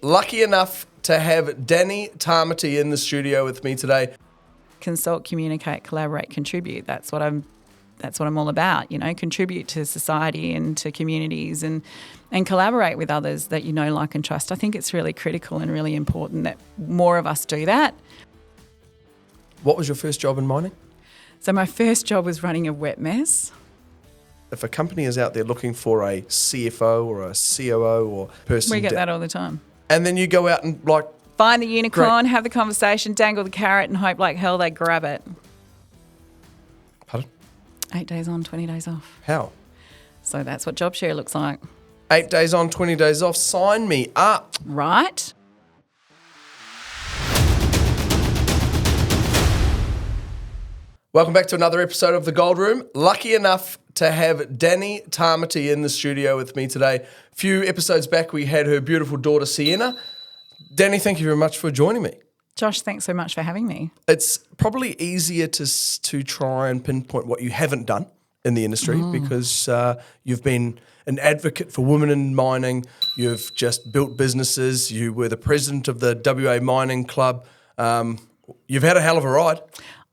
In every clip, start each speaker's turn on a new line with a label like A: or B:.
A: Lucky enough to have Dani Tamati in the studio with me today.
B: Consult, communicate, collaborate, contribute. That's what I'm all about, contribute to society and to communities and collaborate with others that you know, like and trust. I think it's really critical and really important that more of us do that.
A: What was your first job in mining?
B: So my first job was running a wet mess.
A: If a company is out there looking for a CFO or a COO or person...
B: We get that all the time.
A: And then you go out and
B: find the unicorn, have the conversation, dangle the carrot and hope like hell they grab it.
A: Pardon?
B: 8 days on, 20 days off.
A: How?
B: So that's what job share looks like.
A: 8 days on, 20 days off. Sign me up.
B: Right?
A: Welcome back to another episode of The Gold Room. Lucky enough to have Dani Tamati in the studio with me today. A few episodes back, we had her beautiful daughter, Sienna. Dani, thank you very much for joining me.
B: Josh, thanks so much for having me.
A: It's probably easier to try and pinpoint what you haven't done in the industry because you've been an advocate for women in mining. You've just built businesses. You were the president of the WA Mining Club. You've had a hell of a ride.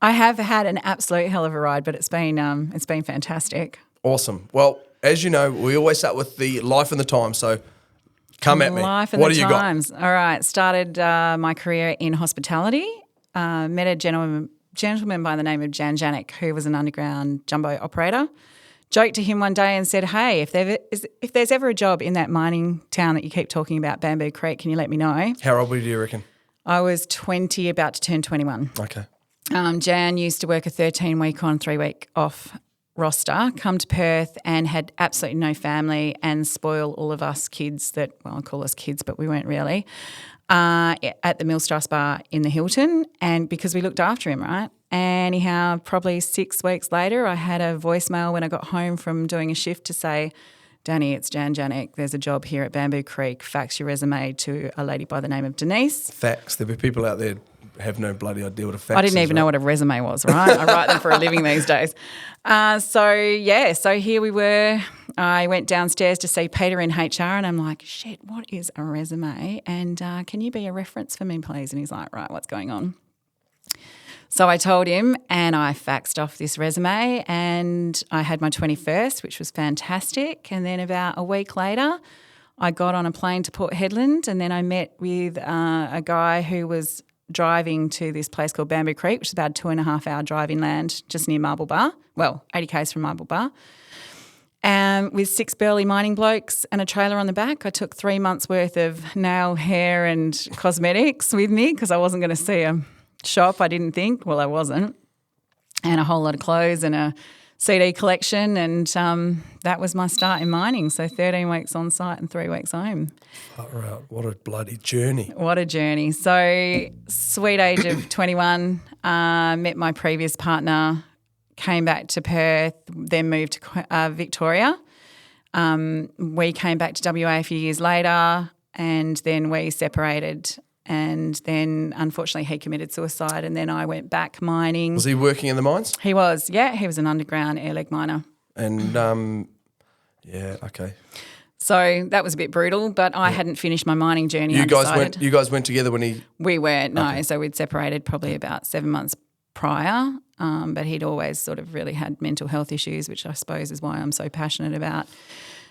B: I have had an absolute hell of a ride, but it's been fantastic.
A: Awesome. Well, as you know, we always start with the life and the times, so come at me.
B: Life and
A: what
B: the
A: do you
B: times.
A: got?
B: All right. Started my career in hospitality. Met a gentleman by the name of Jan Janik, who was an underground jumbo operator. Joked to him one day and said, "Hey, if there's ever a job in that mining town that you keep talking about, Bamboo Creek, can you let me know?"
A: How old were you, do you reckon?
B: I was 20, about to turn 21.
A: Okay.
B: Jan used to work a 13-week on, 3-week off roster, come to Perth and had absolutely no family and spoil all of us kids that, well, I call us kids, but we weren't really, at the Millstrasse Bar in the Hilton, and because we looked after him, right? Anyhow, probably 6 weeks later, I had a voicemail when I got home from doing a shift to say, "Dani, it's Jan Janik. There's a job here at Bamboo Creek. Fax your resume to a lady by the name of Denise."
A: Fax. There'll be people out there have no bloody idea what a fax is.
B: I didn't even know what a resume was, right? I write them for a living these days. So here we were. I went downstairs to see Peter in HR and I'm like, shit, what is a resume? And can you be a reference for me, please? And he's like, right, what's going on? So I told him and I faxed off this resume and I had my 21st, which was fantastic. And then about a week later, I got on a plane to Port Hedland and then I met with a guy who was driving to this place called Bamboo Creek, which is about a 2.5-hour drive inland just near Marble Bar, 80 k's from Marble Bar, with 6 burly mining blokes and a trailer on the back. I took 3 months' worth of nail, hair and cosmetics with me because I wasn't going to see a shop, I didn't think. Well, I wasn't. And a whole lot of clothes and a CD collection and that was my start in mining. So 13 weeks on site and 3 weeks home.
A: Right. What a bloody journey.
B: What a journey. So sweet age of 21, met my previous partner, came back to Perth, then moved to Victoria. We came back to WA a few years later and then we separated and then unfortunately he committed suicide and then I went back mining.
A: Was he working in the mines?
B: He was, yeah. He was an underground air leg miner.
A: And, yeah, okay.
B: So that was a bit brutal, but I hadn't finished my mining journey.
A: You guys went together when he...
B: We weren't, no.
A: Okay.
B: So we'd separated probably about 7 months prior, but he'd always sort of really had mental health issues, which I suppose is why I'm so passionate about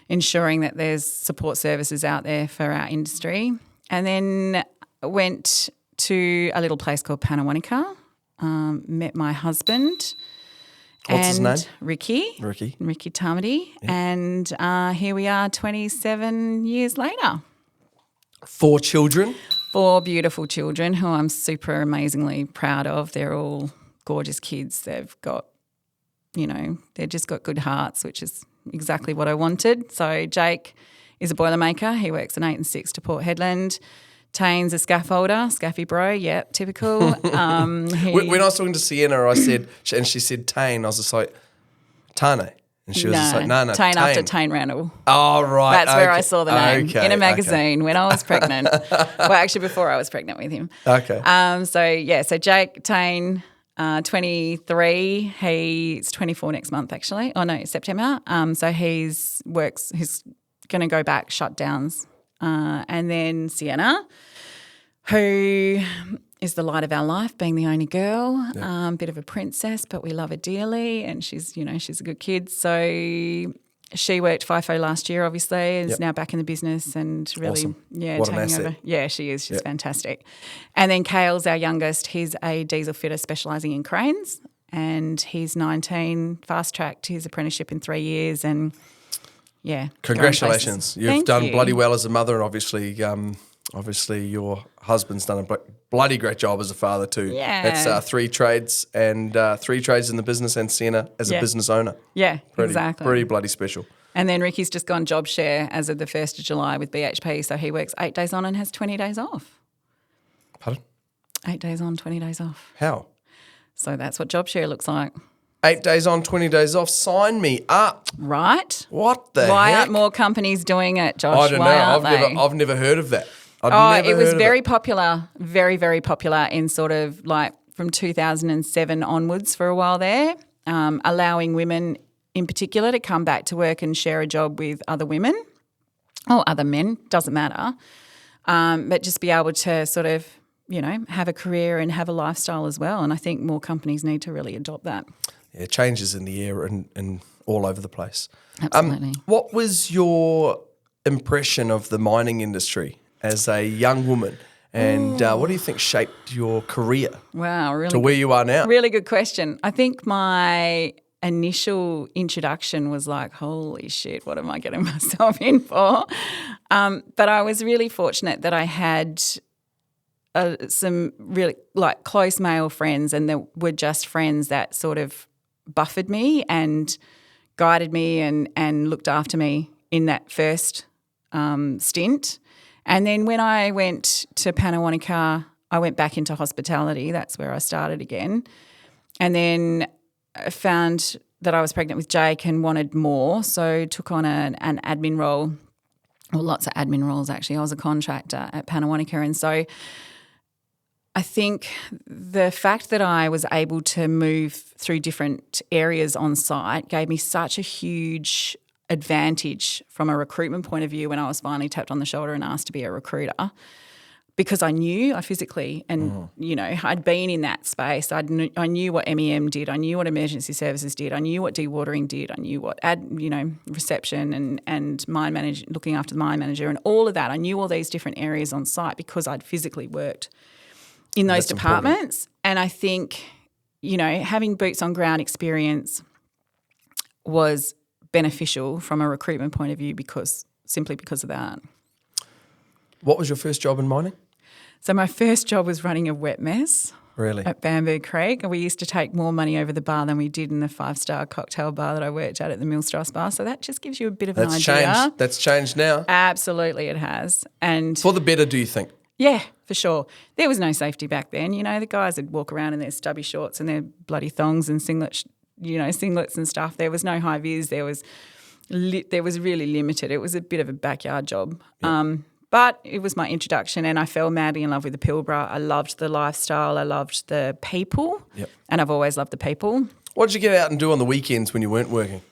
B: ensuring that there's support services out there for our industry. And then went to a little place called Panawanika, met my husband.
A: What's his name?
B: Ricky Tamati. Yeah. And here we are 27 years later.
A: 4 children?
B: 4 beautiful children who I'm super amazingly proud of. They're all gorgeous kids. They've got, they've just got good hearts, which is exactly what I wanted. So Jake is a boilermaker. He works an 8 and 6 to Port Hedland. Tane's a scaffolder, scaffy bro, yep, typical.
A: When I was talking to Sienna, I said, and she said Tane, I was just like, Tane. And she was just like, no,
B: Tane after Tane Randall.
A: Oh, right.
B: That's where I saw the name, in a magazine when I was pregnant. Well, actually before I was pregnant with him.
A: Okay.
B: So Jake, Tane, 23, he's 24 next month actually. Oh, no, September. So he's going to go back shutdowns. And then Sienna, who is the light of our life, being the only girl, bit of a princess, but we love her dearly, and she's a good kid. So she worked FIFO last year, obviously, is now back in the business and really,
A: Awesome. What an
B: taking
A: asset.
B: over. Yeah, she is. She's fantastic. And then Kale's our youngest. He's a diesel fitter specialising in cranes, and he's 19, fast-tracked his apprenticeship in 3 years, and
A: Congratulations. You've
B: Thank
A: done
B: you.
A: bloody well as a mother, and obviously your husband's done a bloody great job as a father too.
B: Yeah.
A: That's 3 trades and 3 trades in the business, and Sienna as a business owner.
B: Yeah, exactly.
A: Pretty bloody special.
B: And then Ricky's just gone job share as of the 1st of July with BHP, so he works 8 days on and has 20 days off.
A: Pardon?
B: 8 days on, 20 days off.
A: How?
B: So that's what job share looks like.
A: 8 days on, 20 days off. Sign me up.
B: Right?
A: What the
B: Why
A: heck?
B: aren't more companies doing it, Josh?
A: I don't
B: Why
A: know.
B: aren't they?
A: I've never heard of that.
B: It was very popular, very, very popular in sort of like from 2007 onwards for a while there, allowing women in particular to come back to work and share a job with other women or other men, doesn't matter, but just be able to sort of, have a career and have a lifestyle as well. And I think more companies need to really adopt that.
A: Yeah, changes in the air and all over the place.
B: Absolutely.
A: What was your impression of the mining industry as a young woman, and what do you think shaped your career
B: Wow, really
A: to where you are now?
B: Really good question. I think my initial introduction was like, holy shit, what am I getting myself in for? But I was really fortunate that I had some really like close male friends, and they were just friends that sort of buffered me and guided me and looked after me in that first stint. And then when I went to Panawanika, I went back into hospitality. That's where I started again. And then I found that I was pregnant with Jake and wanted more, so took on an admin role, or lots of admin roles actually. I was a contractor at Panawanika, and so I think the fact that I was able to move through different areas on site gave me such a huge advantage from a recruitment point of view when I was finally tapped on the shoulder and asked to be a recruiter, because I physically and, I'd been in that space. I knew what MEM did. I knew what emergency services did. I knew what dewatering did. I knew what reception and mine manager, looking after the mine manager and all of that. I knew all these different areas on site because I'd physically worked in those departments. Important. And I think, having boots on ground experience was beneficial from a recruitment point of view because of that.
A: What was your first job in mining?
B: So my first job was running a wet mess.
A: Really?
B: At Bamboo Creek. And we used to take more money over the bar than we did in the 5-star cocktail bar that I worked at the Millstrasse bar. So that just gives you a bit of an idea.
A: Changed. That's changed now.
B: Absolutely it has. And
A: for the better, do you think?
B: Yeah, for sure. There was no safety back then. The guys would walk around in their stubby shorts and their bloody thongs and singlets and stuff. There was no high vis. There was really limited. It was a bit of a backyard job. Yep. But it was my introduction, and I fell madly in love with the Pilbara. I loved the lifestyle. I loved the people. Yep. And I've always loved the people.
A: What did you get out and do on the weekends when you weren't working?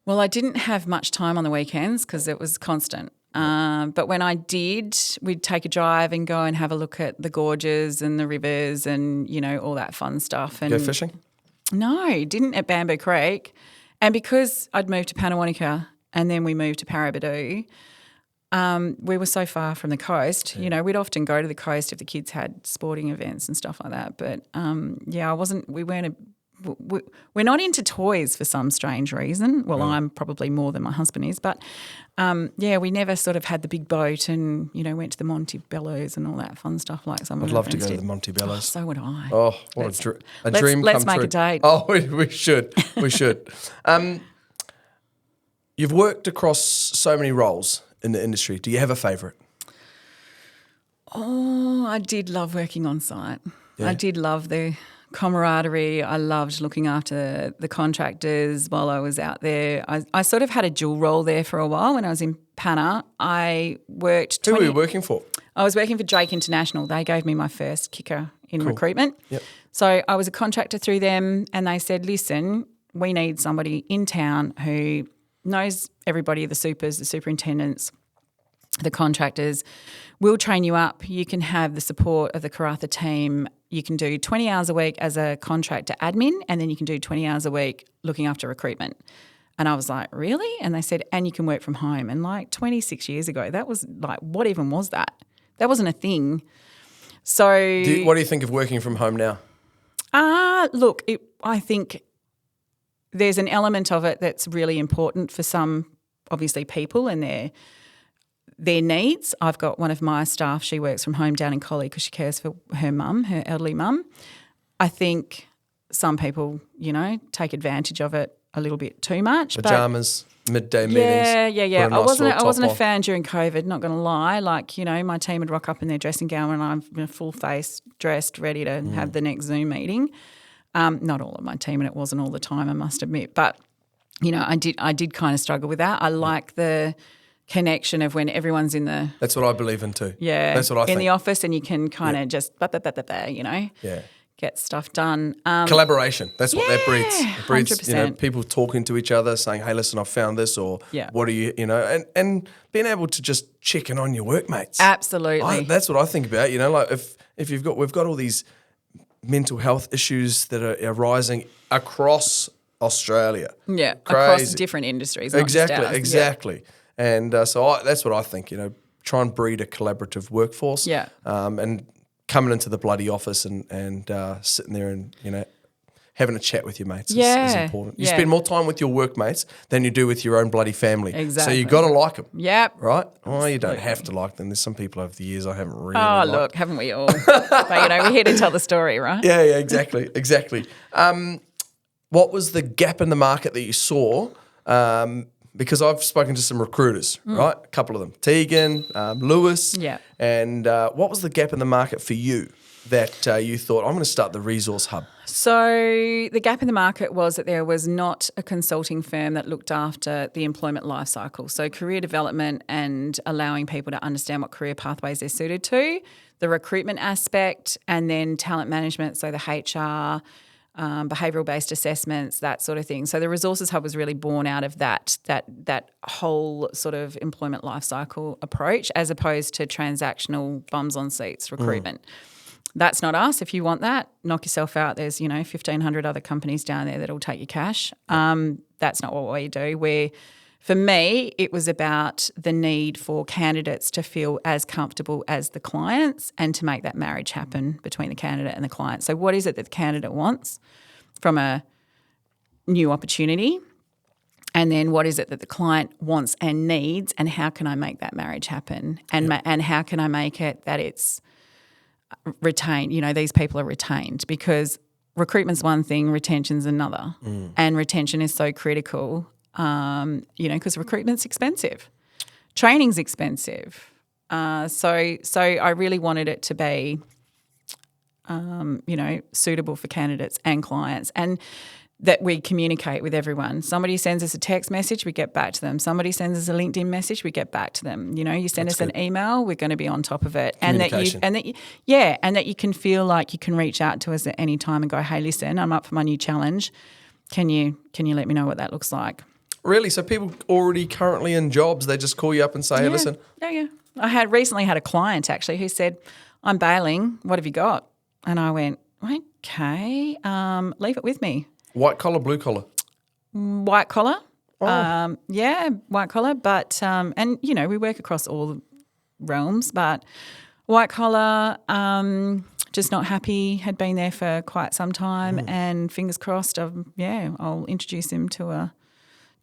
B: Well, I didn't have much time on the weekends because it was constant. But when I did, we'd take a drive and go and have a look at the gorges and the rivers and, all that fun stuff. And
A: go fishing?
B: No, didn't at Bamboo Creek. And because I'd moved to Panawanika and then we moved to Paraburdoo, we were so far from the coast. Yeah. We'd often go to the coast if the kids had sporting events and stuff like that. But, we're not into toys for some strange reason. Well, I'm probably more than my husband is. But, we never sort of had the big boat and, went to the Montebellos and all that fun stuff like some of
A: I'd
B: my
A: love to
B: friends
A: go
B: did.
A: to the Montebellos.
B: Oh, so would I.
A: Oh, what a dream
B: let's
A: come
B: make
A: true.
B: a date.
A: Oh, we should. We should. You've worked across so many roles in the industry. Do you have a favourite?
B: Oh, I did love working on site.
A: Yeah.
B: I did love the camaraderie. I loved looking after the contractors while I was out there. I sort of had a dual role there for a while when I was in Pana. I worked...
A: Who were you working for?
B: I was working for Drake International. They gave me my first kicker in recruitment.
A: Yep.
B: So I was a contractor through them and they said, listen, we need somebody in town who knows everybody, the supers, the superintendents, the contractors. We'll train you up. You can have the support of the Karratha team. You can do 20 hours a week as a contractor admin, and then you can do 20 hours a week looking after recruitment. And I was like, really? And they said, and you can work from home. And like 26 years ago, that was like, what even was that? That wasn't a thing. So
A: what do you think of working from home now?
B: Look, I think there's an element of it that's really important for some, obviously, people and their needs. I've got one of my staff, she works from home down in Collie because she cares for her mum, her elderly mum. I think some people, take advantage of it a little bit too much.
A: Pajamas, midday meetings.
B: Yeah.
A: I
B: wasn't a fan during COVID, not going to lie. Like, my team would rock up in their dressing gown and I'm in a full face, dressed, ready to have the next Zoom meeting. Not all of my team, and it wasn't all the time, I must admit. But, I did kind of struggle with that. I like the connection of when everyone's in the...
A: That's what I believe in too.
B: Yeah.
A: That's what I think.
B: In the office, and you can kind of just,
A: Yeah.
B: get stuff done.
A: Collaboration. That's what that breeds. It breeds,
B: 100%.
A: people talking to each other, saying, hey, listen, I found this, or what are you, and being able to just check in on your workmates.
B: Absolutely.
A: That's what I think about, like if we've got all these mental health issues that are arising across Australia.
B: Yeah,
A: Crazy.
B: across different industries. Not just ours.
A: Exactly. Yeah. And so that's what I think, try and breed a collaborative workforce.
B: Yeah.
A: And coming into the bloody office and sitting there and, having a chat with your mates is important. You spend more time with your workmates than you do with your own bloody family.
B: Exactly.
A: So you got to like them.
B: Yep.
A: Right? Oh, you don't have to like them. There's some people over the years I haven't really
B: liked. Look, haven't we all? But, we're here to tell the story, right?
A: Yeah, exactly. What was the gap in the market that you saw? Because I've spoken to some recruiters, right? A couple of them, Tegan, Lewis.
B: Yeah.
A: And what was the gap in the market for you that you thought, I'm going to start the resource hub?
B: So the gap in the market was that there was not a consulting firm that looked after the employment life cycle. So career development and allowing people to understand what career pathways they're suited to, the recruitment aspect, and then talent management, so the HR, behavioural-based assessments, that sort of thing. So the Resources Hub was really born out of that whole sort of employment life cycle approach, as opposed to transactional bums on seats recruitment. That's not us. If you want that, knock yourself out. There's 1,500 other companies down there that'll take your cash. That's not what we do. For me, it was about the need for candidates to feel as comfortable as the clients and to make that marriage happen between the candidate and the client. So what is it that the candidate wants from a new opportunity? And then what is it that the client wants and needs, and how can I make that marriage happen? And how can I make it that it's retained? These people are retained, because recruitment's one thing, retention's another. And retention is so critical. Because recruitment's expensive, training's expensive. So I really wanted it to be, suitable for candidates and clients, and that we communicate with everyone. Somebody sends us a text message, we get back to them. Somebody sends us a LinkedIn message, we get back to them. You send us an email, we're going to be on top of it. And that you can feel like you can reach out to us at any time and go, hey, listen, I'm up for my new challenge. Can you let me know what that looks like?
A: Really? So people already currently in jobs, they just call you up and say, hey, listen.
B: Yeah. I recently had a client actually who said, I'm bailing, what have you got? And I went, okay, leave it with me.
A: White collar, blue collar?
B: White collar.
A: Oh.
B: White collar. But, and, we work across all realms, but white collar, just not happy, had been there for quite some time, and fingers crossed, I'll introduce him to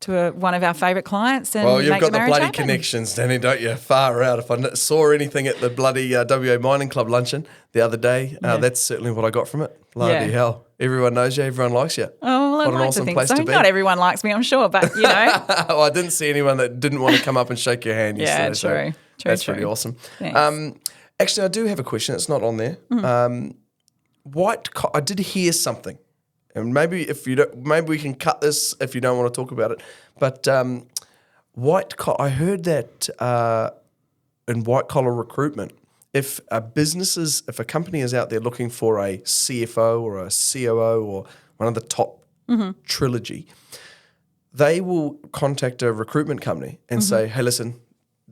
B: one of our favourite clients. And
A: you've got the bloody
B: happen.
A: connections, Dani, don't you? Far out. If I saw anything at the bloody WA Mining Club luncheon the other day, that's certainly what I got from it. Bloody hell. Everyone knows you, everyone likes you.
B: Oh, well,
A: what
B: I'd
A: an
B: like
A: awesome
B: to think
A: place
B: so.
A: to be.
B: Not everyone likes me, I'm sure, but,
A: Well, I didn't see anyone that didn't want to come up and shake your hand yesterday.
B: True.
A: That's pretty awesome.
B: Thanks.
A: Actually, I do have a question. It's not on there. I did hear something. And maybe we can cut this if you don't want to talk about it. But I heard that in white collar recruitment, if a company is out there looking for a CFO or a COO or one of the top trilogy, they will contact a recruitment company and say, hey, listen,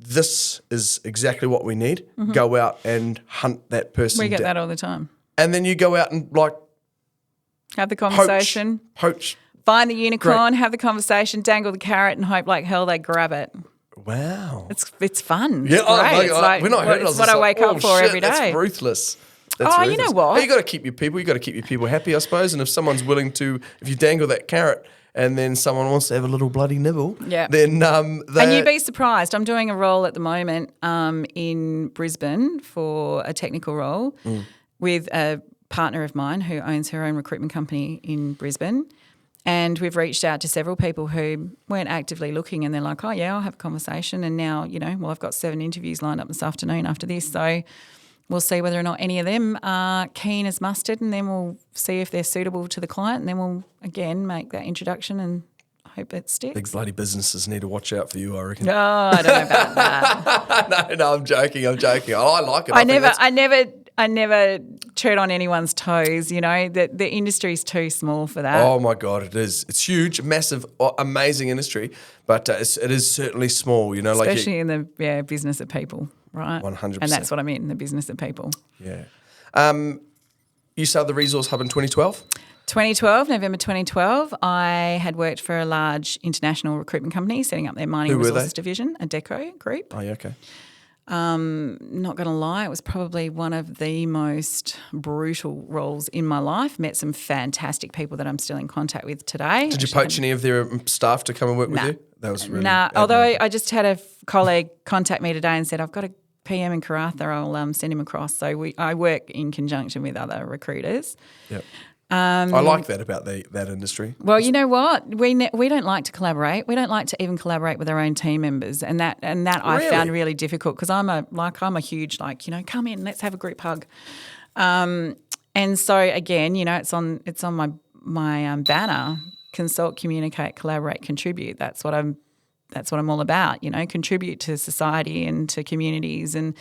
A: this is exactly what we need. Go out and hunt that person
B: We get
A: down.
B: that all the time.
A: And then you go out and like
B: Have the conversation.
A: poach.
B: Find the unicorn, have the conversation, dangle the carrot and hope like hell they grab it.
A: Wow.
B: It's fun.
A: Yeah,
B: It's great. It's like,
A: when I heard it, I was
B: it's what
A: just
B: I
A: like,
B: wake up for
A: shit,
B: every day.
A: That's ruthless. That's
B: Oh, you know
A: ruthless.
B: what?
A: But you got to keep your people. You got to keep your people happy, I suppose. And if someone's willing to, if you dangle that carrot, and then someone wants to have a little bloody nibble,
B: Yeah.
A: then
B: And you'd be surprised. I'm doing a role at the moment in Brisbane for a technical role with a partner of mine who owns her own recruitment company in Brisbane. And we've reached out to several people who weren't actively looking, and they're like, oh, yeah, I'll have a conversation. And now, I've got 7 interviews lined up this afternoon after this. So we'll see whether or not any of them are keen as mustard, and then we'll see if they're suitable to the client, and then we'll, again, make that introduction and hope it sticks.
A: big bloody businesses need to watch out for you, I reckon.
B: No, I don't know about that.
A: no, I'm joking. I like it.
B: I never tread on anyone's toes, that the industry's too small for that.
A: Oh my God, it is. It's huge, massive, amazing industry, but it is certainly small,
B: Especially in the business of people, right?
A: 100%.
B: And that's what I mean, the business of people.
A: Yeah. You started the Resource Hub in 2012?
B: November 2012, I had worked for a large international recruitment company setting up their mining
A: Who were
B: resources
A: they?
B: division, a Deco group.
A: Oh, yeah, okay.
B: Not going to lie, it was probably one of the most brutal roles in my life. Met some fantastic people that I'm still in contact with today.
A: Did you poach any of their staff to come and work with you? That was really
B: although
A: admirable.
B: I just had a colleague contact me today and said, I've got a PM in Karratha, I'll send him across. So I work in conjunction with other recruiters.
A: Yep. I like that about that industry.
B: Well, you know what? We don't like to collaborate. We don't like to even collaborate with our own team members, and that I found really difficult because I'm a huge come in, let's have a group hug. And so again, it's on my banner: consult, communicate, collaborate, contribute. That's what I'm all about. Contribute to society and to communities and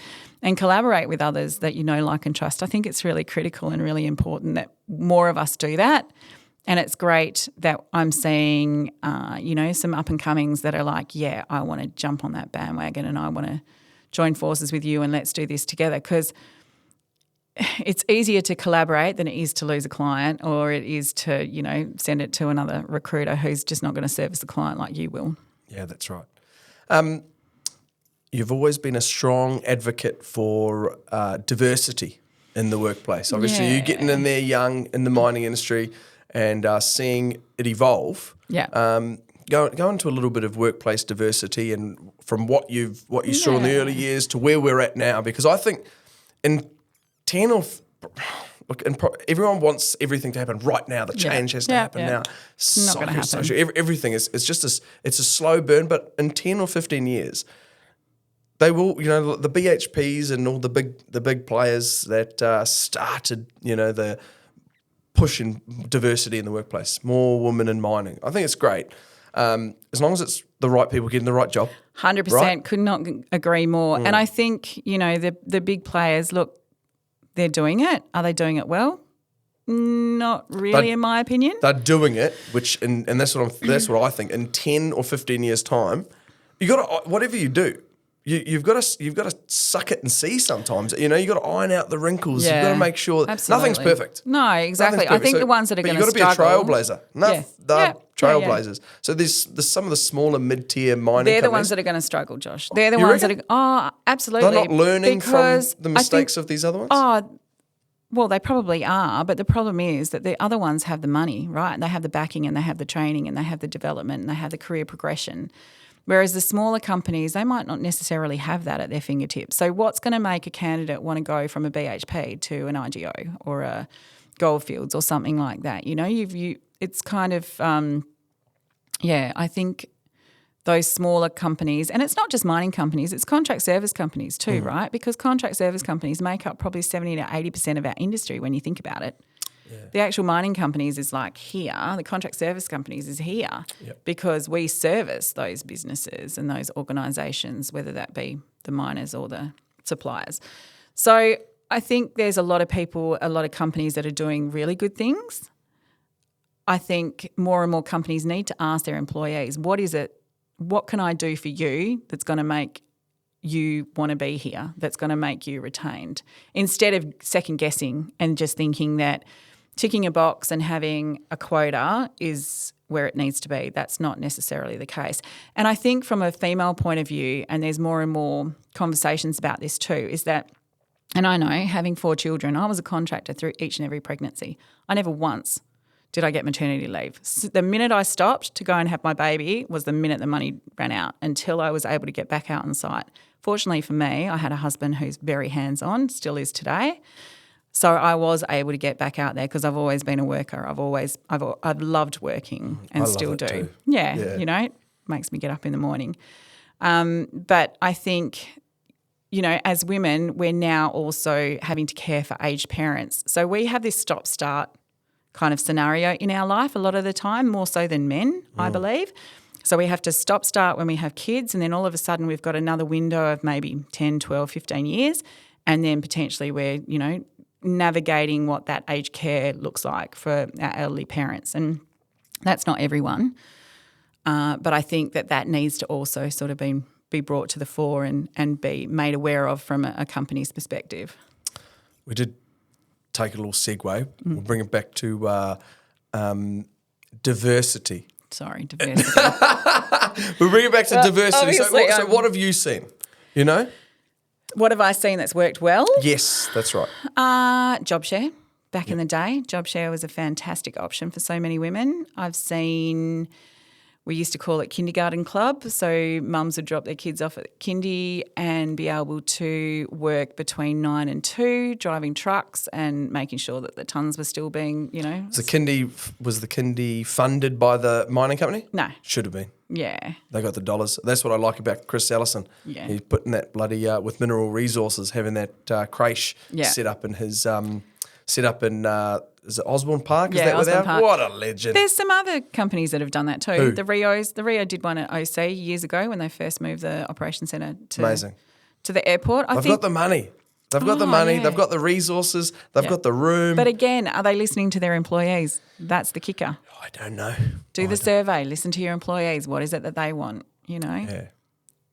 B: collaborate with others that like and trust. I think it's really critical and really important that more of us do that. And it's great that I'm seeing, some up and comings that are like, yeah, I want to jump on that bandwagon and I want to join forces with you and let's do this together, because it's easier to collaborate than it is to lose a client, or it is to, send it to another recruiter who's just not going to service the client like you will.
A: Yeah, that's right. You've always been a strong advocate for diversity in the workplace. Obviously, you're getting in there young in the mining industry and seeing it evolve.
B: Yeah.
A: Go into a little bit of workplace diversity and from what you saw in the early years to where we're at now, because I think in 10 or look, everyone wants everything to happen right now. The change has to happen now.
B: Not going to happen.
A: Everything is. It's just it's a slow burn. But in 10 or 15 years, they will. The BHPs and all the big players that started. The pushing diversity in the workplace, more women in mining. I think it's great. As long as it's the right people getting the right job.
B: 100%.
A: Right?
B: Could not agree more. And I think the big players look. They're doing it. Are they doing it well? Not really, in my opinion.
A: They're doing it, and that's what I think. In 10 or 15 years' time, you got to whatever you do, you've got to suck it and see. Sometimes you got to iron out the wrinkles.
B: Yeah,
A: you've got to make sure that
B: absolutely.
A: nothing's perfect.
B: No, exactly. I think the ones that are going to struggle.
A: You've got to be a trailblazer. They're trailblazers.
B: Yeah.
A: So there's some of the smaller mid-tier mining.
B: They're the
A: companies.
B: ones that are going to struggle, Josh. They're the
A: You
B: ones
A: reckon?
B: that are. Oh, absolutely.
A: They're not learning from the mistakes
B: of
A: of these other ones.
B: Oh. Well, they probably are, but the problem is that the other ones have the money, right? And they have the backing and they have the training and they have the development and they have the career progression. Whereas the smaller companies, they might not necessarily have that at their fingertips. So what's going to make a candidate want to go from a BHP to an IGO or a Goldfields or something like that? It's kind of, I think those smaller companies, and it's not just mining companies, it's contract service companies too, right? Because contract service companies make up probably 70 to 80% of our industry when you think about it. Yeah. The actual mining companies is like here, the contract service companies is here because we service those businesses and those organisations, whether that be the miners or the suppliers. So I think there's a lot of people, a lot of companies that are doing really good things. I think more and more companies need to ask their employees, what can I do for you that's going to make you want to be here, that's going to make you retained, instead of second guessing and just thinking that ticking a box and having a quota is where it needs to be. That's not necessarily the case. And I think from a female point of view, and there's more and more conversations about this too, is that, and I know, having 4 children, I was a contractor through each and every pregnancy. I never once did I get maternity leave. So the minute I stopped to go and have my baby was the minute the money ran out, until I was able to get back out on site. Fortunately for me, I had a husband who's very hands-on, still is today. So I was able to get back out there because I've always been a worker. I've loved working and still do.
A: Too.
B: Yeah, you know, it makes me get up in the morning. But I think, you know, as women, we're now also having to care for aged parents. So we have this stop-start kind of scenario in our life a lot of the time, more so than men, I believe. So we have to stop-start when we have kids, and then all of a sudden we've got another window of maybe 10, 12, 15 years, and then potentially we're, you know, navigating what that aged care looks like for our elderly parents. And that's not everyone. But I think that needs to also sort of be brought to the fore and be made aware of from a company's perspective.
A: We did take a little segue. We'll bring it back to diversity.
B: Sorry, diversity.
A: We'll bring it back to diversity.
B: Obviously,
A: So what have you seen, you know?
B: What have I seen that's worked well?
A: Yes, that's right.
B: Job share. Back in the day, job share was a fantastic option for so many women. I've seen, we used to call it kindergarten club. So mums would drop their kids off at kindy and be able to work between 9 and 2, driving trucks and making sure that the tons were still being, you know.
A: Was the kindy funded by the mining company?
B: No.
A: Should have been.
B: Yeah.
A: They got the dollars. That's what I like about Chris Ellison.
B: Yeah.
A: He's putting that bloody with Mineral Resources, having that creche set up in his is it Osborne Park?
B: Yeah,
A: Is that
B: Osborne
A: without?
B: Park.
A: What a legend.
B: There's some other companies that have done that too.
A: Who?
B: The Rio did one at OC years ago when they first moved the operation centre to the airport.
A: They've got the money. They've got the money.
B: Yeah.
A: They've got the resources. They've got the room.
B: But again, are they listening to their employees? That's the kicker.
A: I don't know.
B: Do the survey. Listen to your employees. What is it that they want, you know?
A: Yeah.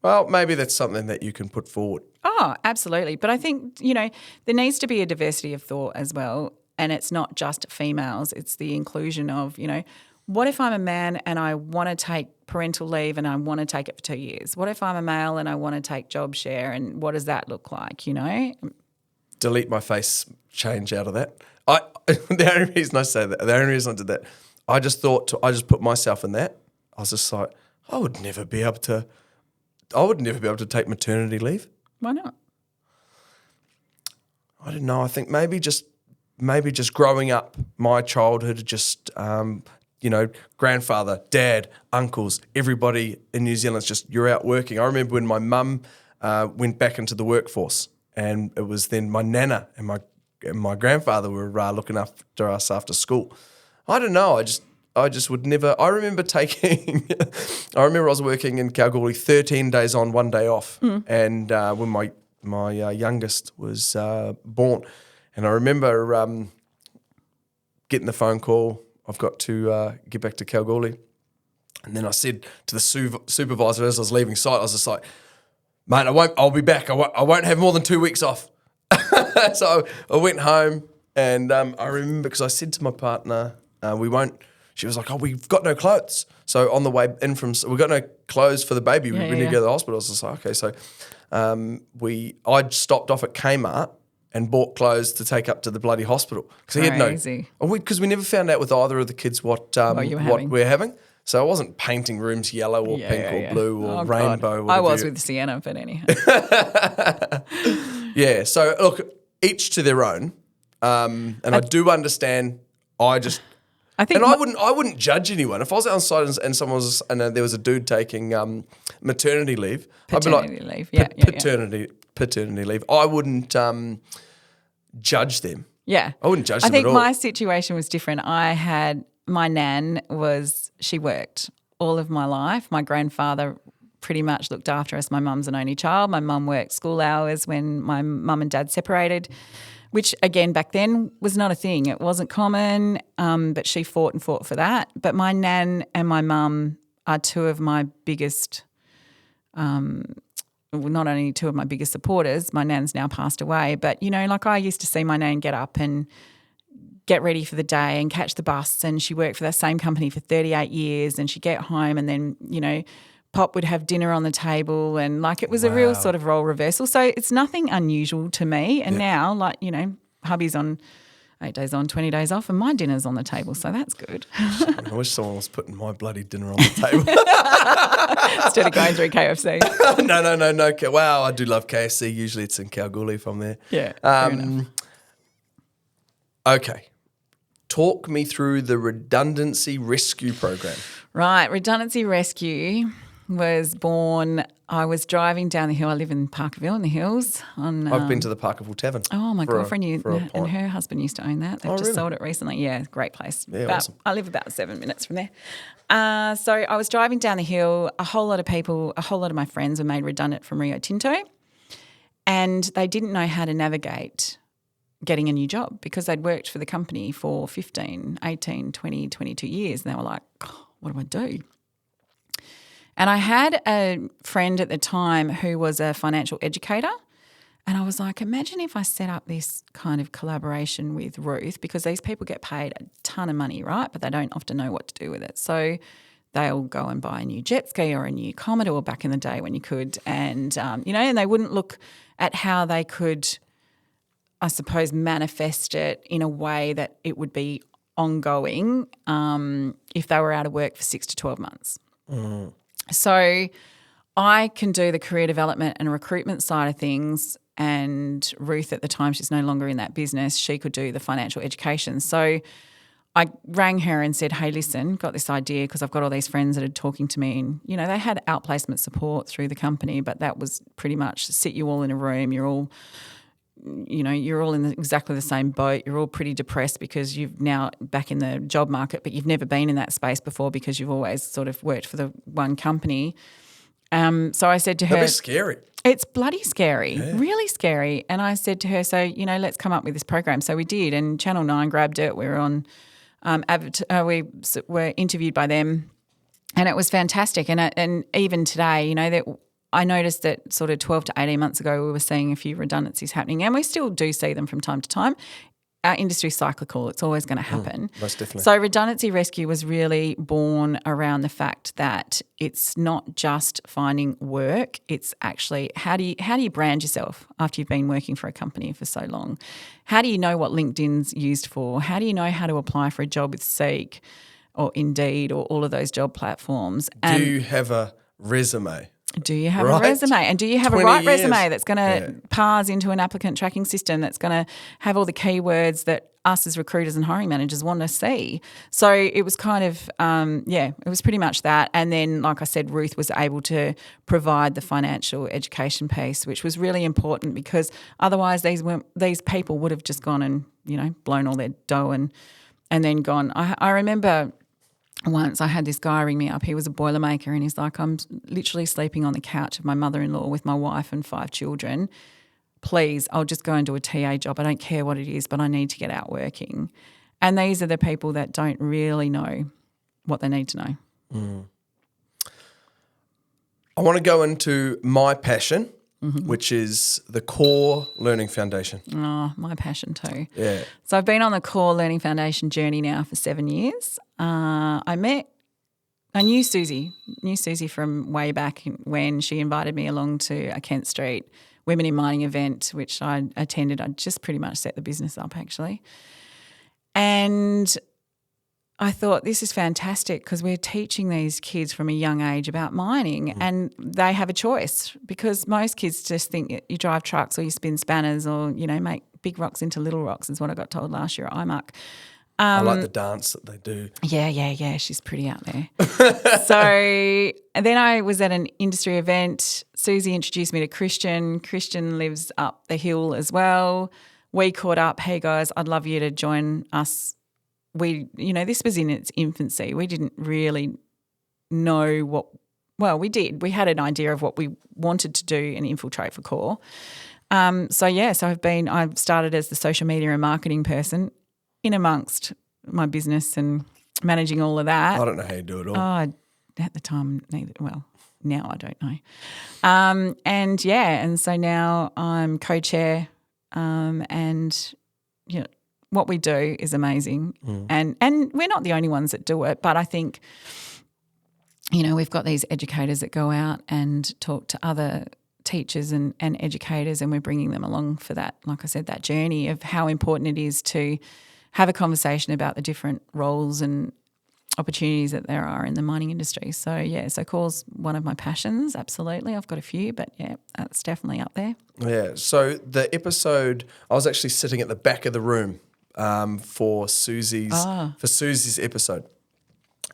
A: Well, maybe that's something that you can put forward.
B: Oh, absolutely. But I think, you know, there needs to be a diversity of thought as well. And it's not just females. It's the inclusion of, you know, what if I'm a man and I want to take parental leave and I want to take it for 2 years? What if I'm a male and I want to take job share, and what does that look like, you know?
A: Delete my face change out of that. The only reason I say that, the only reason I did that, I just put myself in that. I was just like, I would never be able to take maternity leave.
B: Why not?
A: I don't know. I think maybe just growing up, my childhood, just you know, grandfather, dad, uncles, everybody in New Zealand's just, you're out working. I remember when my mum went back into the workforce, and it was then my nana and my grandfather were looking after us after school. I don't know. I just would never. I remember I was working in Kalgoorlie 13 days on, 1 day off, and when my youngest was born. And I remember getting the phone call, I've got to get back to Kalgoorlie. And then I said to the supervisor as I was leaving site, I was just like, mate, I'll be back. I won't have more than 2 weeks off. So I went home, and I remember because I said to my partner, she was like, oh, we've got no clothes. So on the way in we've got no clothes for the baby. We need to go to the hospital. I was just like, okay. So I stopped off at Kmart and bought clothes to take up to the bloody hospital. Because we never found out with either of the kids what we're having. So I wasn't painting rooms yellow or pink or blue or rainbow.
B: I was with Sienna, but anyhow.
A: Yeah, so look, each to their own. And I do understand. I wouldn't judge anyone. If I was out on site and someone was, and there was a dude taking maternity leave,
B: paternity
A: leave. I wouldn't judge them.
B: Yeah,
A: I wouldn't judge them at all.
B: I think my situation was different. My nan she worked all of my life. My grandfather pretty much looked after us. My mum's an only child. My mum worked school hours when my mum and dad separated, which again back then was not a thing. It wasn't common, but she fought for that. But my nan and my mum are two of my biggest not only two of my biggest supporters, my nan's now passed away, but, like I used to see my nan get up and get ready for the day and catch the bus, and she worked for that same company for 38 years, and she'd get home and then, Pop would have dinner on the table, and like it was a real sort of role reversal. So it's nothing unusual to me. And now, like, hubby's on 8 days on, 20 days off, and my dinner's on the table, so that's good.
A: I wish someone was putting my bloody dinner on the table.
B: Instead of going through KFC.
A: No. Wow, I do love KFC. Usually it's in Kalgoorlie if I'm there.
B: Yeah, fair enough.
A: Okay. Talk me through the Redundancy Rescue program.
B: Right, Redundancy Rescue was born. I was driving down the hill. I live in Parkerville in the hills.
A: I've been to the Parkerville Tavern.
B: Oh, my girlfriend and her husband used to own that. They've just sold it recently. Yeah, great place.
A: Yeah,
B: but
A: awesome.
B: I live about 7 minutes from there. So I was driving down the hill. A whole lot of my friends were made redundant from Rio Tinto, and they didn't know how to navigate getting a new job because they'd worked for the company for 15, 18, 20, 22 years, and they were like, oh, what do I do? And I had a friend at the time who was a financial educator, and I was like, imagine if I set up this kind of collaboration with Ruth, because these people get paid a ton of money, right? But they don't often know what to do with it. So they'll go and buy a new jet ski or a new Commodore back in the day when you could, and, and they wouldn't look at how they could, I suppose, manifest it in a way that it would be ongoing if they were out of work for 6 to 12 months. Mm. So I can do the career development and recruitment side of things, and Ruth at the time, she's no longer in that business, she could do the financial education. So I rang her and said, hey, listen, got this idea because I've got all these friends that are talking to me, and, they had outplacement support through the company, but that was pretty much sit you all in a room, you're all in exactly the same boat. You're all pretty depressed because you've now back in the job market, but you've never been in that space before because you've always sort of worked for the one company. So I said to her,
A: that'd be scary.
B: It's bloody scary, really scary. And I said to her, so, let's come up with this program. So we did, and Channel 9 grabbed it. We were on, we were interviewed by them, and it was fantastic. And even today, that I noticed that sort of 12 to 18 months ago we were seeing a few redundancies happening, and we still do see them from time to time. Our industry's cyclical. It's always going to happen.
A: Most definitely.
B: So Redundancy Rescue was really born around the fact that it's not just finding work, it's actually how do you brand yourself after you've been working for a company for so long? How do you know what LinkedIn's used for? How do you know how to apply for a job with Seek or Indeed or all of those job platforms?
A: Do you have a resume?
B: Do you have a resume? And do you have a right
A: years.
B: resume that's going to parse into an applicant tracking system that's going to have all the keywords that us as recruiters and hiring managers want to see? So it was kind of, it was pretty much that. And then, like I said, Ruth was able to provide the financial education piece, which was really important because otherwise these people would have just gone and, blown all their dough and then gone. I remember once I had this guy ring me up. He was a Boilermaker, and he's like, I'm literally sleeping on the couch of my mother-in-law with my wife and 5 children. Please, I'll just go and do a TA job. I don't care what it is, but I need to get out working. And these are the people that don't really know what they need to know.
A: Mm. I want to go into my passion, which is the Core Learning Foundation.
B: Oh, my passion too.
A: Yeah.
B: So I've been on the Core Learning Foundation journey now for 7 years. I knew Susie from way back when she invited me along to a Kent Street Women in Mining event, which I attended. I just pretty much set the business up actually. And I thought this is fantastic because we're teaching these kids from a young age about mining and they have a choice because most kids just think you drive trucks or you spin spanners or, make big rocks into little rocks is what I got told last year at IMUC.
A: I like the dance that they do.
B: Yeah. She's pretty out there. So and then I was at an industry event. Susie introduced me to Christian. Christian lives up the hill as well. We caught up. Hey, guys, I'd love you to join us. This was in its infancy. We didn't really know we did. We had an idea of what we wanted to do and infiltrate for Core. So I've started as the social media and marketing person in amongst my business and managing all of that.
A: I don't know how you do it all.
B: Oh, at the time, neither. Well, now I don't know. And so now I'm co-chair, and you know what we do is amazing, and we're not the only ones that do it, but I think we've got these educators that go out and talk to other teachers and educators, and we're bringing them along for that, like I said, that journey of how important it is to have a conversation about the different roles and opportunities that there are in the mining industry. So, so core's one of my passions, absolutely. I've got a few, but that's definitely up there.
A: Yeah, so the episode, I was actually sitting at the back of the room for Susie's episode.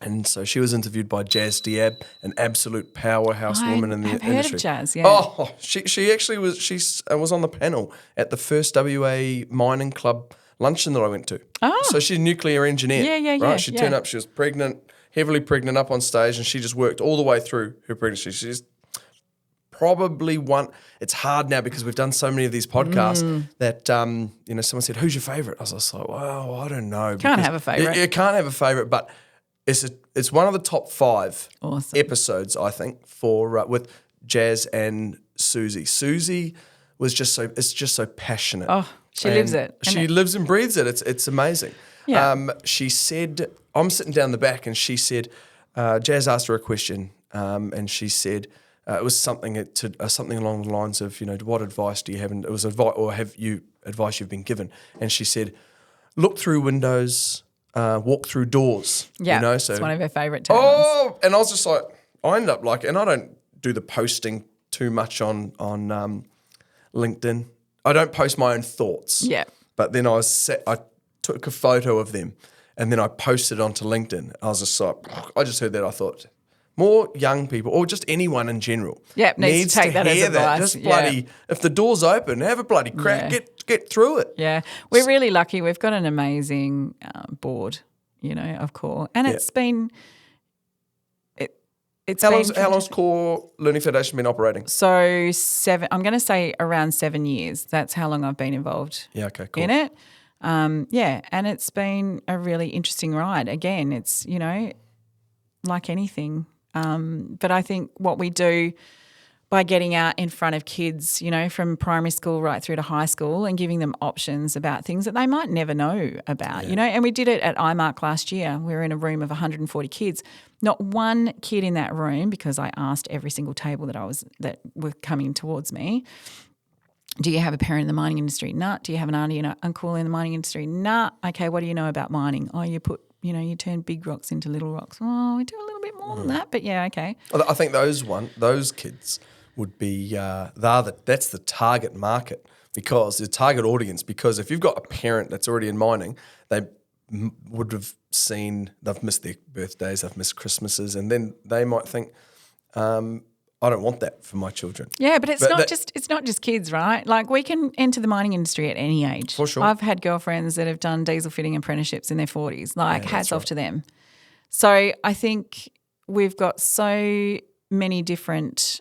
A: And so she was interviewed by Jazz Diab, an absolute powerhouse woman in the industry.
B: I've heard of Jazz, yeah.
A: Oh, she actually was on the panel at the first WA Mining Club luncheon that I went to. Oh. So she's a nuclear engineer. Right? She turned up, she was pregnant, heavily pregnant, up on stage, and she just worked all the way through her pregnancy. She's probably one. It's hard now because we've done so many of these podcasts that someone said, "Who's your favourite?" I was just like, "Well, I don't know."
B: Can't have a favourite.
A: You can't have a favourite, but it's one of the top 5 episodes, I think, for with Jazz and Susie. Susie was just so passionate.
B: Oh, she lives it.
A: She lives and breathes it. It's amazing. Yeah. She said, I'm sitting down the back, and she said, Jazz asked her a question, and she said it was something along the lines of, what advice do you have? And it was advice, or have you advice you've been given? And she said, look through windows, walk through doors.
B: Yeah,
A: so
B: it's one of her favourite terms.
A: Oh, and I was just like, I ended up and I don't do the posting too much on LinkedIn. I don't post my own thoughts.
B: Yeah.
A: But then I took a photo of them, and then I posted it onto LinkedIn. I was just like, I just heard that. I thought more young people, or just anyone in general,
B: needs to take that as advice.
A: Just bloody, if the door's open, have a bloody crack, get through it.
B: Yeah, we're really lucky. We've got an amazing board, of core, and it's been.
A: How long's Core Learning Foundation been operating?
B: So I'm going to say around 7 years. That's how long I've been involved.
A: Yeah, okay, cool.
B: In it. And it's been a really interesting ride. Again, it's, like anything. But I think what we do by getting out in front of kids, from primary school right through to high school, and giving them options about things that they might never know about, and we did it at IMARC last year. We were in a room of 140 kids. Not one kid in that room, because I asked every single table that were coming towards me, do you have a parent in the mining industry? Nah. Do you have an auntie and uncle in the mining industry? Nah. Okay, what do you know about mining? Oh, you turn big rocks into little rocks. Oh, we do a little bit more than that, but yeah, okay.
A: I think those kids would be that's the target market, because the target audience. Because if you've got a parent that's already in mining, they would have they've missed their birthdays, they've missed Christmases, and then they might think, I don't want that for my children.
B: Yeah, but it's not just kids, right? Like, we can enter the mining industry at any age.
A: For sure.
B: I've had girlfriends that have done diesel fitting apprenticeships in their 40s. Like, hats off to them. So I think we've got so many different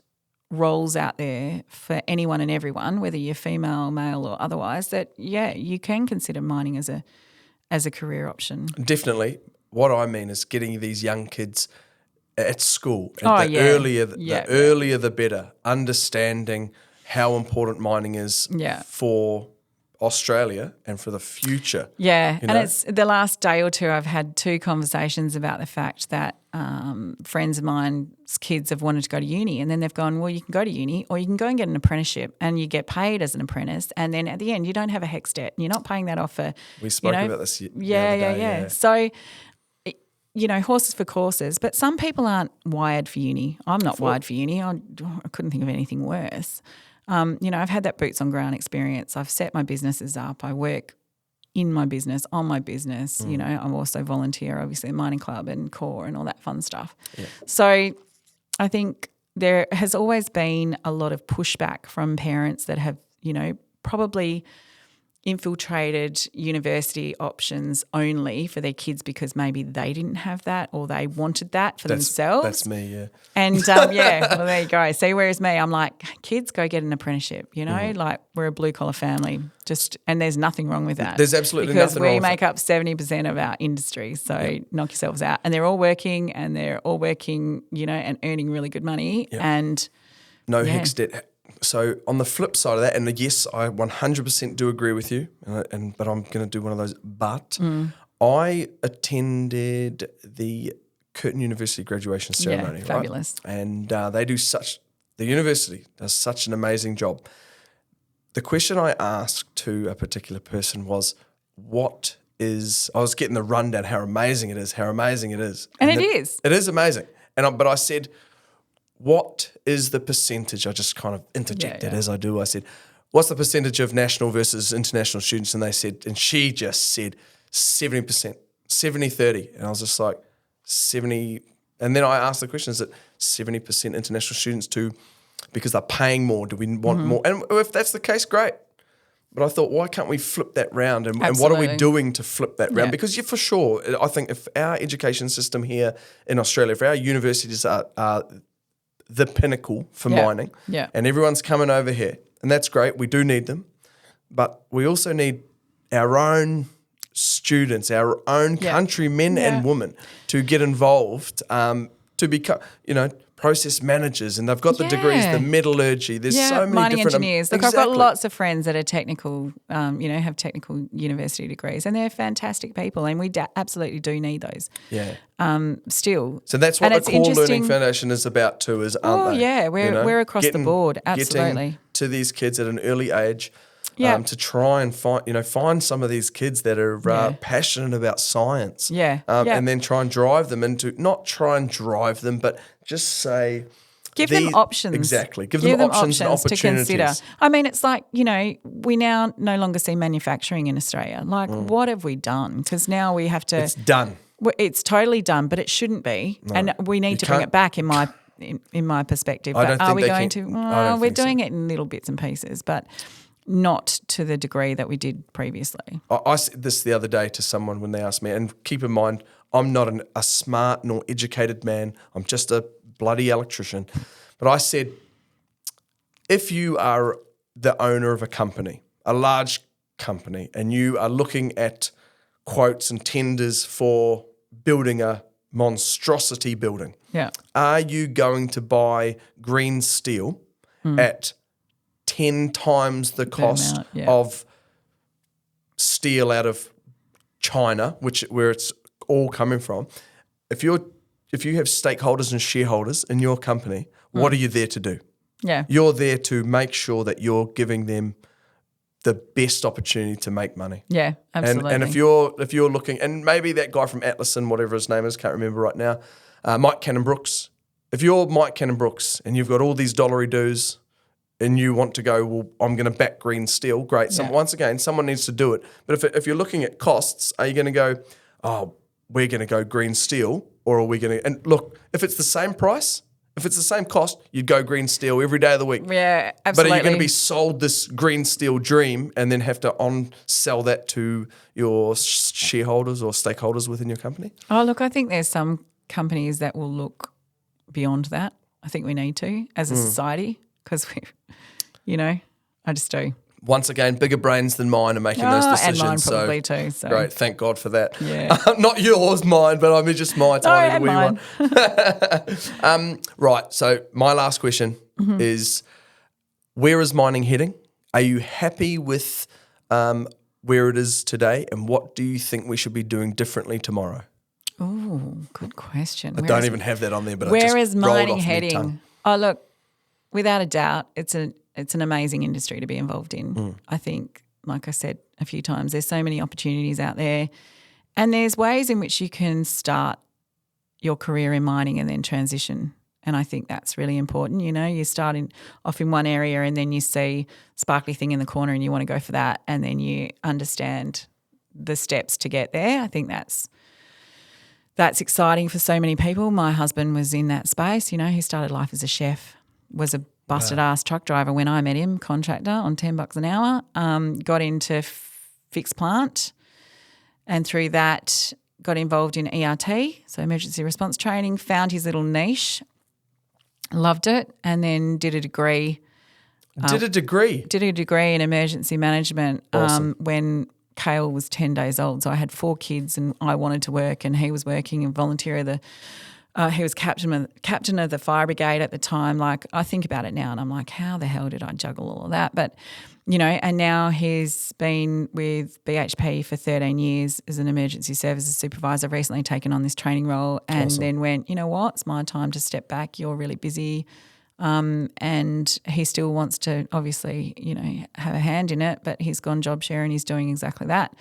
B: roles out there for anyone and everyone, whether you're female, male, or otherwise, that you can consider mining as a career option.
A: Definitely. What I mean is getting these young kids at school, earlier the better, understanding how important mining is for Australia and for the future.
B: Yeah, and it's the last day or two I've had 2 conversations about the fact that friends of mine's kids have wanted to go to uni, and then they've gone, well, you can go to uni or you can go and get an apprenticeship and you get paid as an apprentice, and then at the end you don't have a HECS debt and you're not paying that off for...
A: We spoke about this the other day.
B: Yeah. So, horses for courses, but some people aren't wired for uni. I'm not wired for uni. I couldn't think of anything worse. I've had that boots on ground experience. I've set my businesses up. I work in my business, on my business. I'm also volunteer, obviously, at Mining Club and Core and all that fun stuff. Yeah. So I think there has always been a lot of pushback from parents that have, probably infiltrated university options only for their kids because maybe they didn't have that or they wanted that for themselves.
A: That's me, yeah.
B: And well, there you go. See, whereas me, I'm like, kids, go get an apprenticeship, like we're a blue collar family. And there's nothing wrong with that.
A: There's absolutely nothing wrong with
B: Because we make up 70% of our industry. So knock yourselves out. And they're all working and and earning really good money.
A: Yep.
B: And
A: no HECS debt. So on the flip side of that, and yes, I 100% do agree with you, but I'm going to do one of those. But I attended the Curtin University graduation ceremony, right?
B: Fabulous.
A: And the university does such an amazing job. The question I asked to a particular person was, I was getting the rundown, how amazing it is.
B: And it is.
A: It is amazing. But I said, what is the percentage? I just kind of interjected as I do. I said, what's the percentage of national versus international students? And she just said 70%, 70-30. And I was just like, 70. And then I asked the question, is it 70% international students because they're paying more? Do we want more? And if that's the case, great. But I thought, why can't we flip that round? And what are we doing to flip that round? Because for sure, I think if our education system here in Australia, if our universities are the pinnacle for mining, and everyone's coming over here, and that's great. We do need them, but we also need our own students, our own countrymen and women to get involved, to become, process managers, and they've got the degrees, the metallurgy. There's so many
B: mining
A: different
B: engineers. Look, I've got lots of friends that are technical, have technical university degrees, and they're fantastic people, and we absolutely do need those.
A: Yeah.
B: Still.
A: So that's what the Core Learning Foundation is aren't they?
B: We're across the board, absolutely.
A: Getting to these kids at an early age. To try and find some of these kids that are passionate about science, and then try and drive them but just say,
B: give them options.
A: Exactly, give them options and opportunities
B: to consider. I mean, it's like we now no longer see manufacturing in Australia. Like, what have we done? Because now we have to.
A: It's done.
B: It's totally done, but it shouldn't be, and we need to bring it back in my perspective.
A: I don't
B: but are we going
A: to?
B: We're doing it in little bits and pieces, but not to the degree that we did previously.
A: I said this the other day to someone when they asked me, and keep in mind, I'm not a smart nor educated man. I'm just a bloody electrician. But I said, if you are the owner of a company, a large company, and you are looking at quotes and tenders for building a monstrosity building, are you going to buy green steel at 10 times the cost of steel out of China, where it's all coming from? If you have stakeholders and shareholders in your company, what are you there to do?
B: Yeah.
A: You're there to make sure that you're giving them the best opportunity to make money.
B: Yeah, absolutely.
A: And if you're looking, and maybe that guy from Atlassian, whatever his name is, can't remember right now, Mike Cannon-Brookes. If you're Mike Cannon-Brookes and you've got all these dollary dues, and you want to go, well, I'm going to back green steel, great. Once again, someone needs to do it. But if you're looking at costs, are you going to go, oh, we're going to go green steel, or are we going to? And look, if it's the same price, if it's the same cost, you'd go green steel every day of the week.
B: Yeah, absolutely.
A: But are you going to be sold this green steel dream and then have to sell that to your shareholders or stakeholders within your company?
B: Oh, look, I think there's some companies that will look beyond that. I think we need to as a society. Because I just do.
A: Once again, bigger brains than mine are making those decisions.
B: And mine probably too. So.
A: Great, thank God for that.
B: Yeah.
A: Not yours, mine, but I mean just my tiny wee one. Right, so my last question is, where is mining heading? Are you happy with where it is today, and what do you think we should be doing differently tomorrow?
B: Oh, good question.
A: I don't even have that on there, but
B: where
A: I just
B: is
A: rolled
B: mining
A: off
B: heading? Oh, look, without a doubt, it's an amazing industry to be involved in. I think, like I said a few times, there's so many opportunities out there, and there's ways in which you can start your career in mining and then transition. And I think that's really important. You start off in one area and then you see sparkly thing in the corner and you want to go for that, and then you understand the steps to get there. I think that's exciting for so many people. My husband was in that space. He started life as a chef, was a busted ass truck driver when I met him, contractor on $10 an hour. Got into fixed plant, and through that got involved in ERT, so emergency response training, found his little niche, loved it, and then did a degree.
A: Did a degree
B: in emergency management
A: Awesome.
B: when Cale was 10 days old. So I had 4 kids and I wanted to work and he was working and volunteer. He was captain of the fire brigade at the time. Like, I think about it now and I'm like, how the hell did I juggle all of that? But, you know, and now he's been with BHP for 13 years as an emergency services supervisor, recently taken on this training role and
A: Awesome.
B: then went, you know what, it's my time to step back. You're really busy. And he still wants to obviously, you know, have a hand in it, but he's gone job share and he's doing exactly that.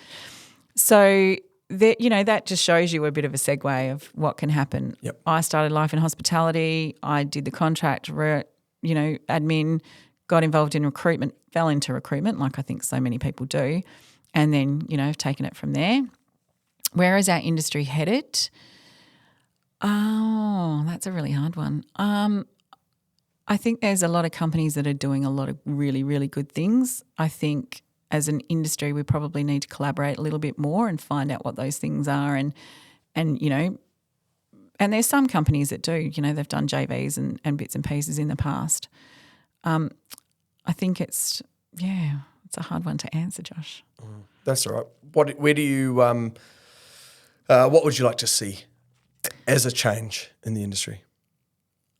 B: So that, you know, that just shows you a bit of a segue of what can happen.
A: Yep.
B: I started life in hospitality. I did the contract, admin, got involved in recruitment, fell into recruitment like I think so many people do, and then, you know, have taken it from there. Where is our industry headed? Oh, that's a really hard one. I think there's a lot of companies that are doing a lot of really, really good things. I think as an industry we probably need to collaborate a little bit more and find out what those things are and you know, and there's some companies that do, you know, they've done JVs and bits and pieces in the past. I think it's a hard one to answer, Josh.
A: That's all right. What would you like to see as a change in the industry?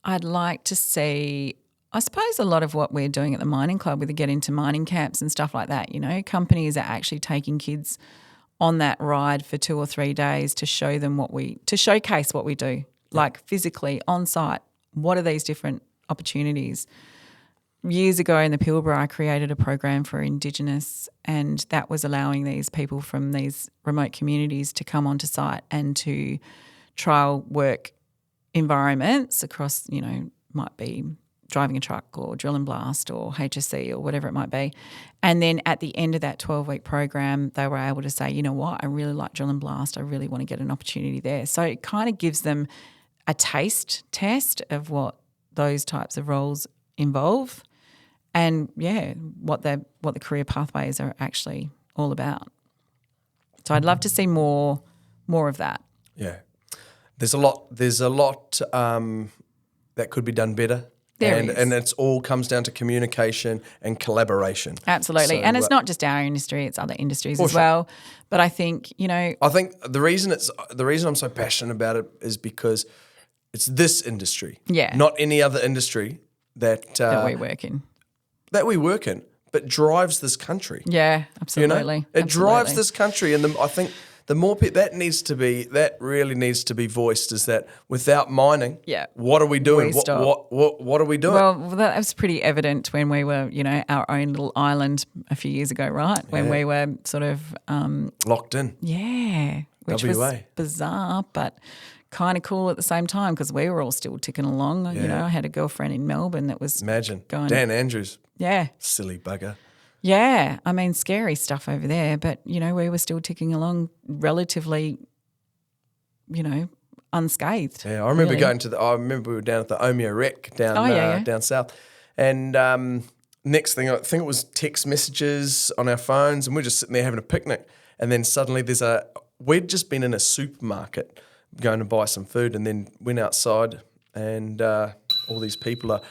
B: I'd like to see, I suppose, a lot of what we're doing at the mining club with the get into mining camps and stuff like that. You know, companies are actually taking kids on that ride for 2 or 3 days to show them to showcase what we do, like physically on site. What are these different opportunities? Years ago in the Pilbara, I created a program for Indigenous, and that was allowing these people from these remote communities to come onto site and to trial work environments across, you know, might be driving a truck or drill and blast or HSC or whatever it might be. And then at the end of that 12-week program, they were able to say, you know what, I really like drill and blast. I really want to get an opportunity there. So it kind of gives them a taste test of what those types of roles involve and, what the career pathways are actually all about. So I'd love to see more of that.
A: Yeah. There's a lot that could be done better. And it's all comes down to communication and collaboration.
B: Absolutely.
A: So,
B: and it's not just our industry, it's other industries as
A: sure.
B: well. But I think, you know,
A: I think the reason I'm so passionate about it is because it's this industry.
B: Yeah.
A: Not any other industry that
B: we work in.
A: That we work in, but drives this country.
B: Yeah, absolutely.
A: You know? It drives this country, and I think the more people that really needs to be voiced is that without mining, what are we doing? What are we doing?
B: Well, that was pretty evident when we were, you know, our own little island a few years ago, right? When we were sort of
A: locked in.
B: Yeah, which was bizarre, but kind of cool at the same time because we were all still ticking along. Yeah. You know, I had a girlfriend in Melbourne that was going.
A: Dan Andrews.
B: Yeah.
A: Silly bugger.
B: Yeah, I mean, scary stuff over there, but, you know, we were still ticking along relatively, you know, unscathed.
A: Yeah, I remember I remember we were down at the Omeo Rec down south, and next thing, I think it was text messages on our phones, and we're just sitting there having a picnic, and then suddenly we'd just been in a supermarket going to buy some food, and then went outside, and all these people are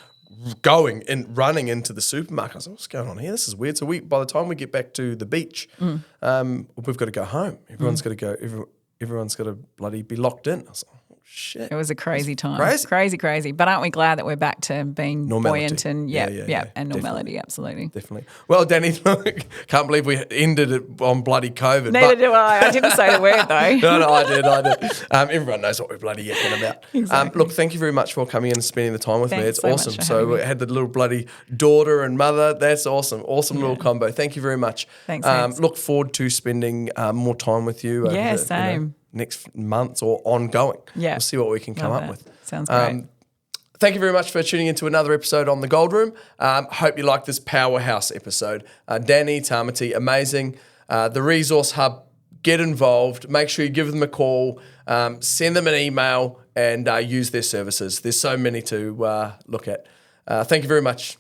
A: running into the supermarket. I was like, what's going on here? This is weird. So by the time we get back to the beach, we've got to go home. Everyone's got to go. Everyone's got to bloody be locked in. I was like, oh, shit.
B: It was a crazy time. Crazy. But aren't we glad that we're back to being buoyant and and normality? Absolutely.
A: Definitely. Well, Dani, can't believe we ended it on bloody COVID.
B: Neither do I. I didn't say the word though.
A: No, I did. Everyone knows what we're bloody yakking about.
B: Exactly.
A: Look, thank you very much for coming in and spending the time with me. It's
B: so
A: awesome. So we had the little bloody daughter and mother. That's awesome. Awesome little combo. Thank you very much.
B: Thanks.
A: Look forward to spending more time with you.
B: Yeah, same.
A: Next months or ongoing.
B: Yeah.
A: We'll see what we can come up with.
B: Sounds great.
A: Thank you very much for tuning into another episode on the Gold Room. Hope you like this powerhouse episode. Dani Tamati, amazing. The Resource Hub, get involved. Make sure you give them a call. Send them an email and use their services. There's so many to look at. Thank you very much.